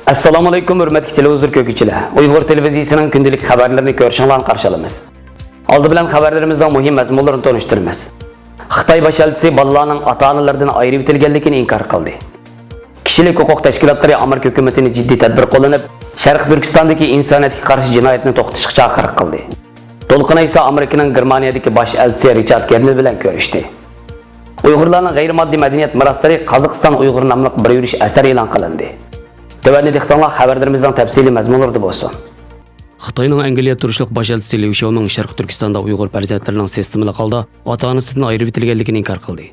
Assalomu alaykum hurmatli televizor ko'ruvchilar. Uyg'ur televiziyasining kundalik xabarlarini ko'rishinglarni qarshi olamiz. Oldi bilan xabarlarimizning muhim mazmunlarini tanishtiramiz. Xitoy bosh elchisi bolalarning ota-onalaridan ayirib etilganligini inkor qildi. Kishilik huquq tashkilotlari Amerika hukumatini jiddiy tadbir qo'llanib, Sharq Turkistondagi insoniyatga qarshi jinoyatni to'xtatishga chaqiriq qildi. To'lqin esa Amerikaning Germaniyadagi bosh elchisi Richard Kernel bilan ko'rishdi. Uyg'urlarning g'ayrimaddiy madaniyat meroslari Qozog'iston Uyg'ur nomli bir yurish asari e'lon qilindi. Tövəndə dixtanlar xəbərlərimizdən təfsili məzmunları bolsun. Xitayning Angliya turishliq bosh elchisi Liu Xiaoming Sharq Turkistonda Uyg'ur farzandlarining sistemli holda ota-onasidan ayirib etilganligini inkor qildi.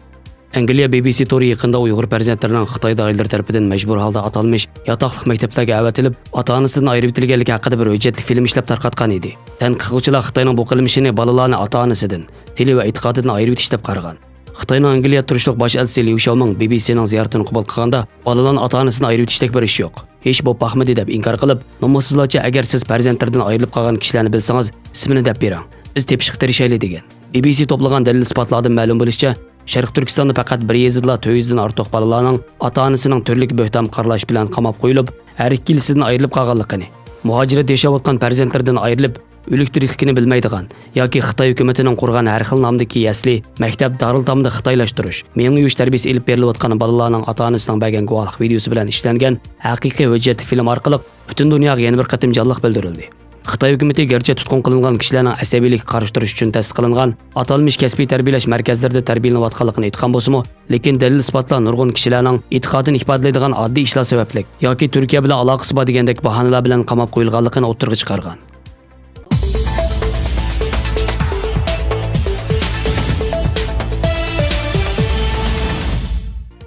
Angliya BBC tori yaqinda Uyg'ur farzandlarining Xitoy doiralari tomonidan majbur holda atalmış yotoqliq maktablarga avatilib, ota-onasidan ayirib etilganligi haqida bir hujjatli film ishlab tarqatgan edi. Tanqidchilar Xitoyning bu qilmishini bolalarni ota-onasidan, tili va e'tiqodidan ayirib etish deb qaragan. Xitoyning Angliya turishliq bosh elchisi Liu Xiaoming BBCning ziyoratini qabul qilganda, bolalarni ota-onasidan ayirib etishdek bir ish yo'q. Hech bu paxmidi deb inkor qilib, nomussizlarcha agar siz farzandlardan ayrilib qolgan kishilarni bilsangiz, ismini deb bering. Biz tepishga tirishaylik degan. BBC to'plagan dalil isbotlardan ma'lum bo'lishicha, Sharq Turkistonda faqat bir yezidlar 400 dan ortiq bolalarning ota-onasining turli bo'htam qaralash bilan qamab qo'yilib, har ikki yilsidan ayrilib qolganligini, muhojirat yashayotgan farzandlardan ayrilib o'liktirikligini bilmaydigan yoki Xitoy hukumatining qurgan har xil nomdagi yasli, maktab, darul-tomda xitoylashtirish, menga yuvish tarbiyasi elib berilayotgan bolalarning ota-onasining bergan guvohlik videosi bilan ishlangan haqiqiy hujjatli film orqali butun dunyoga yana bir qatim jonliq bildirildi. Xitoy hukumati garchi tutqun qilingan kishilarning asabiylik qarishtirish uchun ta'sis qilingan atalmish kasbiy tarbiyalash markazlarida tarbiyalanayotganligini aytgan bo'lsa-mu, lekin dalil isbotlar nurg'un kishilarning e'tiqodini ifodalaydigan oddiy ishlar sababli yoki Turkiya bilan aloqasi bor degandek bahonalar bilan qamab qo'yilganligini o'ttirg'i chiqargan.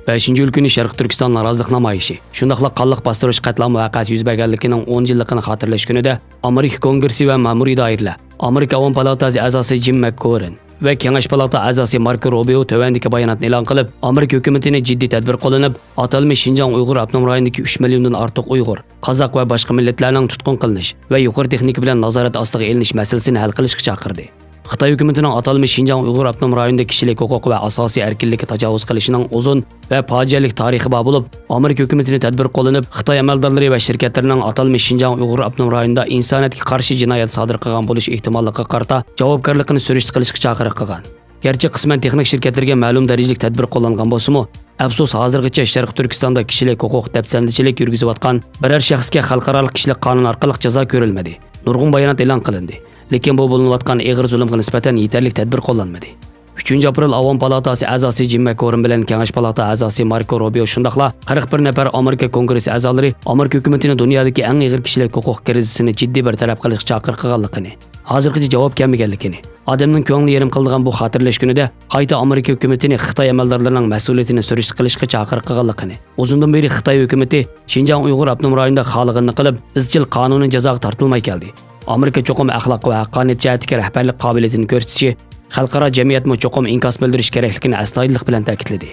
5-yil kuni Sharq Turkiston norozilik namoyishi, shundaqla qonliq bostirish qatlami voqeasi yuz berganligining 10 yilligini xotirlash kunida Amerika Kongressi va ma'muriy doiralar, Amerika Avom palatasi a'zosi Jim McCorrin va Kengash palata a'zosi Marco Rubio tövəndiki bayonotni e'lon qilib, Amerika hukumatini jiddiy tadbir qo'llanib, atalmish Xinjiang Uyg'ur avtonom rayonidagi 3 milliondan ortiq Uyg'ur, qozoq va boshqa millatlarning tutqun qilinish va yuqori texnika bilan nazorat ostiga elinish masalasini hal qilishga chaqirdi. Xitoy hukumatining atalmish Xinjiang Uyg'ur avtonom rayonida kishilik huquq va asosiy erkinlikka tajovuz qilishining uzun va fojialik tarixi bor bo'lib, Amerika hukumatini tadbir qo'llanib, Xitoy amaldorlari va shirkatlarining atalmish Xinjiang Uyg'ur avtonom rayonida insoniyatga qarshi jinoyat sodir qilgan bo'lish ehtimolligiga qarata javobgarlikni surishti qilishga chaqiriq qilgan. Garchi qisman texnik shirkatlarga ma'lum darajada tadbir qo'llangan bo'lsa-mu, afsus hozirgacha Sharq Turkistonda kishilik huquq dafsandichilik yurgizayotgan biror shaxsga xalqaro kishilik qonun orqali jazo ko'rilmadi. Nurg'un bayonot e'lon qilindi. Lekin bu bo'linayotgan ig'ir zulmga nisbatan yetarli tadbir qo'llanmadi. 3-aprel Avom palatasi a'zosi Jim McCorrin bilan Kengash palata a'zosi Marco Rubio shundaqla 41 nafar Amerika Kongressi a'zolari Amerika hukumatini dunyodagi eng ig'ir kishilik huquq krizisini jiddiy bartaraf qilishga chaqiriq qilganligini, hozirgacha javob kelmaganligini, odamning ko'ngli yerim qildigan bu xotirlash kunida qayta Amerika hukumatini Xitoy amaldorlarining mas'uliyatini surishti qilishga chaqiriq qilganligini, uzundan beri Xitoy hukumati Xinjiang Uyg'ur avtonom rayonida xolig'ini qilib, izchil qonuniy jazoga tortilmay keldi. Amerika cho'qim axloq va haqqoniyat jihatdagi rahbarlik qobiliyatini ko'rsatishi, xalqaro jamiyatmo cho'qim inkos bildirish kerakligini astoydillik bilan ta'kidladi.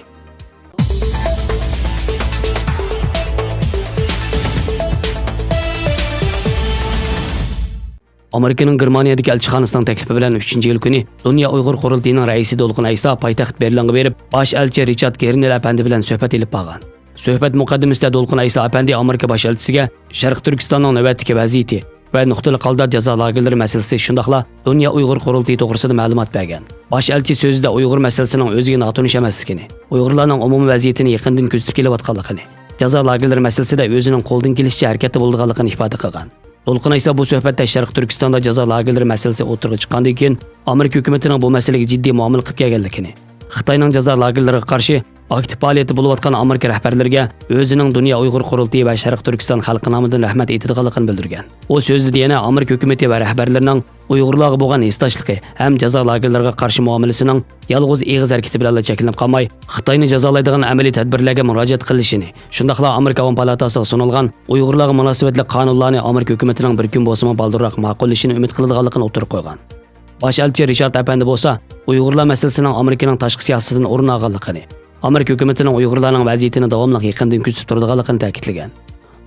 Amerikaning Germaniyadagi elchixonasining taklifi bilan 3-yil kuni Dunyo Uyg'ur qurultiyining raisi To'lqin Ayso poytaxt Berlinga berib, bosh elchi Richard Kernel apandi bilan suhbat olib qolgan. Suhbat muqaddimasida To'lqin Ayso apandi Amerika bosh elchisiga Sharq Turkistonning navbatdagi vaziyati va nuqtali holda jazo lagerlari masalasi shundaqla Dunyo Uyg'ur qurultiyi to'g'risida ma'lumot bergan. Bosh elchi so'zida Uyg'ur masalasining o'ziga notanish emasligini, Uyg'urlarning umumiy vaziyatini yaqindan kuzatib kelayotganligini, jazo lagerlari masalasida o'zining qo'ldan kelishicha harakatda bo'lganligini ifoda qilgan. To'lqin esa bu suhbatda Sharq Turkistonda jazo lagerlari masalasi o'tirg'i chiqqandan keyin Amerika hukumatining bu masalaga jiddiy muomala qilib kelganligini, Xitoyning jazo lagerlariga qarshi aktiv faoliyati bo'layotgan Amerika rahbarlariga o'zining Dunyo Uyg'ur qurultiyi va Sharq Turkiston xalqi nomidan rahmat aytadiganligini bildirgan. U so'zida yana Amerika hukumati va rahbarlarining Uyg'urlarga bo'lgan hissdoshligi ham jazo lagerlariga qarshi muomalasining yolg'iz eg'iz harakati bilan cheklanib qolmay, Xitoyni jazolaydigan amaliy tadbirlarga murojaat qilishini, shundaqla Amerika Avom palatasiga sunilgan Uyg'urlarga munosabatli qonunlarni Amerika hukumatining bir kun bo'lsa-mu baldirroq ma'qullashini umid qiladiganligini o'tirib qo'ygan. Bosh elchi Richard apandi bo'lsa, Uyg'urlar masalasining Amerikaning tashqi siyosatidan o'rin olganligini, Amerika hukumatining Uyg'urlarning vaziyatini davomli yaqindan kuzatib turadiganligini ta'kidlagan.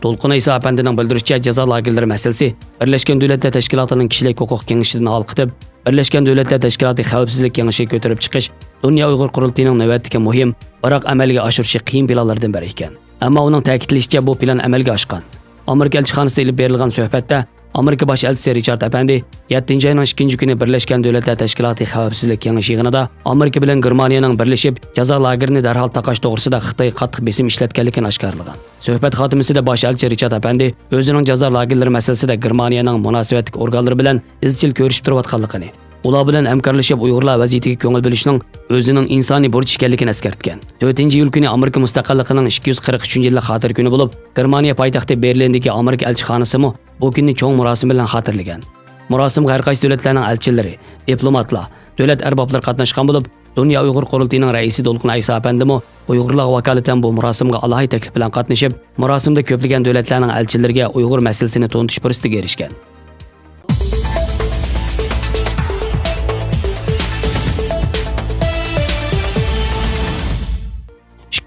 To'lqin Ayso apandining bildirishicha, jazo lagerlari masalasi Birlashgan Davlatlar Tashkilotining kishilik huquq kengashidan olqitib, Birlashgan Davlatlar Tashkiloti xavfsizlik kengashiga ko'tarib chiqish Dunyo Uyg'ur qurultiyining navbatdagi muhim, biroq amalga oshirishi qiyin planlardan biri ekan. Ammo uning ta'kidlashicha bu plan amalga oshgan. Amerika elchixonasida ilib berilgan suhbatda Amerika bosh elchisi Richard Apandi 7 ayning 2 kuni Birlashgan Davlatlar Tashkiloti Xavfsizlik Kengashi yig'inida Amerika bilan Germaniyaning birlashib jazo lagerini darhol taqash to'g'risida Xitoy qattiq besim ishlatganligini oshkorlagan. Suhbat xotimasida bosh elchi Richard Apandi o'zining jazo lagerlari masalasida Germaniyaning munosabatli organlari bilan izchil ko'rishib turayotganligini, ular bilan hamkorlashib Uyg'urlar vaziyatiga ko'ngil bo'lishning o'zining insoniy burch ekanligini eskartgan. 4-iyul kuni Amerika mustaqilligining 243-yillik xotir kuni bo'lib, Germaniya poytaxti Berlindagi Amerika elchixonasimi bu kunni cho'ng murosim bilan xotirlagan. Murosimga har qaysi davlatlarning elchilari, diplomatlar, davlat arboblari qatnashgan bo'lib, Dunyo Uyg'ur qurultiyining raisi Dolqin Ayso apandimi Uyg'urlarga vakolatan bu murosimga alohida taklif bilan qatnashib, murosimda ko'plagan davlatlarning elchilariga Uyg'ur masalasini to'ntish fursatiga erishgan.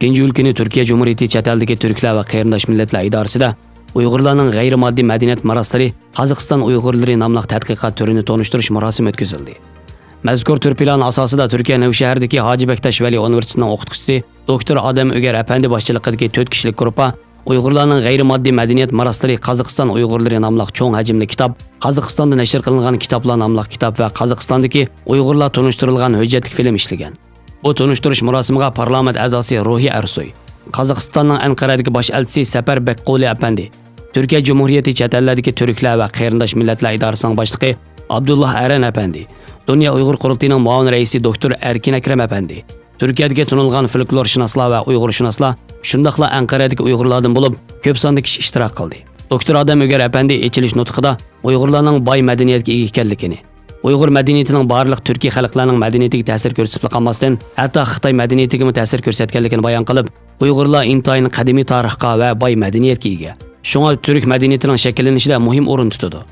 2-iyul kuni Turkiya Cumhuriyeti chet eldagi turklar va qarindosh millatlar idorasida Uyg'urlarning g'ayri-moddiy madaniyat marostlari Qozog'iston Uyg'urlari nomli tadqiqot turini to'nishtirish marosimi o'tkazildi. Mazkur tur plani asosida Turkiya Navshahardagi Hoji Bektash Vali universitetining o'qituvchisi doktor Adam Öger apandi boshchiligidagi 4 kishilik guruhga Uyg'urlarning g'ayri-moddiy madaniyat marostlari Qozog'iston Uyg'urlari nomli cho'ng hajmli kitob, Qozog'istonda nashr qilingan kitoblar nomli kitob va Qozog'istondagi Uyg'urlar tonishtirilgan hujjatli film ishlagan. Bu tonishtirish marosimiga parlament a'zosi Ruhi Arsoy, Qozog'istonning Anqaradagi bosh elchisi Sapar Bekquli apandi, Turkiya Cumhuriyeti chet eldagi turklar va qarindosh millatlar idorasining boshlig'i Abdullah Aran apandi, Dunyo Uyg'ur qurultiyining muavin raisi doktor Erkin Akram apandi, Turkiyadagi tunilgan folklorshunoslar va Uyg'urshunoslar, shundaqla Anqaradagi Uyg'urlardan bo'lib, ko'p sonda kishi ishtirok qildi. Doktor Adam Öger apandi echilish nutqida Uyg'urlarning boy madaniyatga ega ekanligini, Uyg'ur madaniyatining barliq turkiy xalqlarning madaniyatiga ta'sir ko'rsatib qolmasdan, hatto Xitoy madaniyatiga ta'sir ko'rsatganligini bayon qilib, Uyg'urlar intayin qadimiy tarixga va boy madaniyatga ega. Shunga turk madaniyatining shakllanishida muhim o'rin tutadi.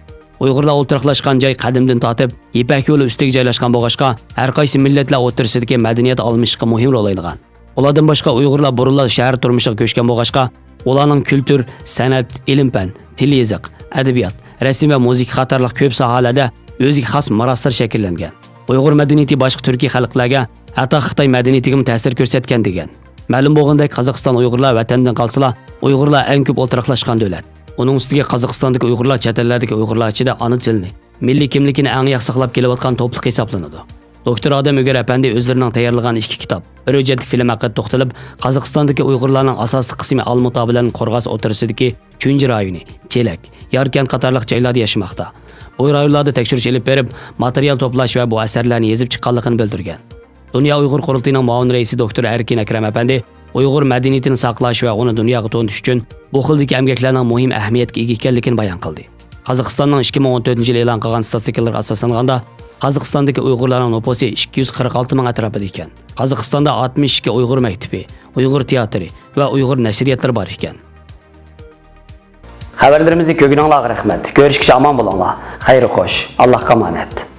Uyg'urlar o'ltiraqlashgan joy qadimdan tortib, Ipak yo'li ustiga joylashgan bo'lg'achqa, har qaysi millatlar o'rtasidagi madaniyat almashishga muhim rol o'ynagan. Ulardan boshqa Uyg'urlar burunlar shahar turmushiga ko'chgan bo'lg'achqa, ularning kultur, san'at, ilm-fan, til, yoziq, adabiyot, rasm va musiqa qatorliq ko'p sohalarda o'ziga xos maroslar shakllangan. Uyg'ur madaniyati boshqa turkiy xalqlarga, hatto Xitoy madaniyatiga ta'sir ko'rsatgan degan. Ma'lum bo'lgandek, Qozog'iston Uyg'urlar vatandan qolsalar, Uyg'urlar eng ko'p o'ltiraqlashgan davlat. Uning ustiga Qozog'istondagi Uyg'urlar chet eldagi Uyg'urlar ichida ana tilni, milliy kimligini eng yaxshi saqlab kelayotgan to'pliq hisoblanadi. Doktor Adam Öger apandi o'zlarining tayyorlagan 2 kitob, bir hujjatli film haqida to'xtalib, Qozog'istondagi Uyg'urlarning asosiy qismi Almuta bilan Qo'rg'os o'tirisidagi 3 rayoni, Chelak, Yarkan qatorliq joylarda yashamoqda. Bu rayonlarda tekshirish olib berib, material to'plash va bu asarlarni yozib chiqqanligini bildirgan. Dunyo Uyg'ur qurultiyining muavin raisi doktor Erkin Akram apandi Uyg'ur madaniyatini saqlash va uni dunyoga to'ntish uchun bu xildagi emgaklarning muhim ahamiyatga ega ekanligini bayon qildi. Qozog'istonning 2014-yil e'lon qilgan statistikalarga asoslanganda, Qozog'istondagi Uyg'urlarning nufusi 246 ming atrofida ekan. Qozog'istonda 62 Uyg'ur maktabi, Uyg'ur teatri va Uyg'ur nashriyatlar bor ekan. Xabarlarimizni ko'rganingizga rahmat. Ko'rishguncha omon bo'linglar. Xayr xo'sh. Allohga omonat.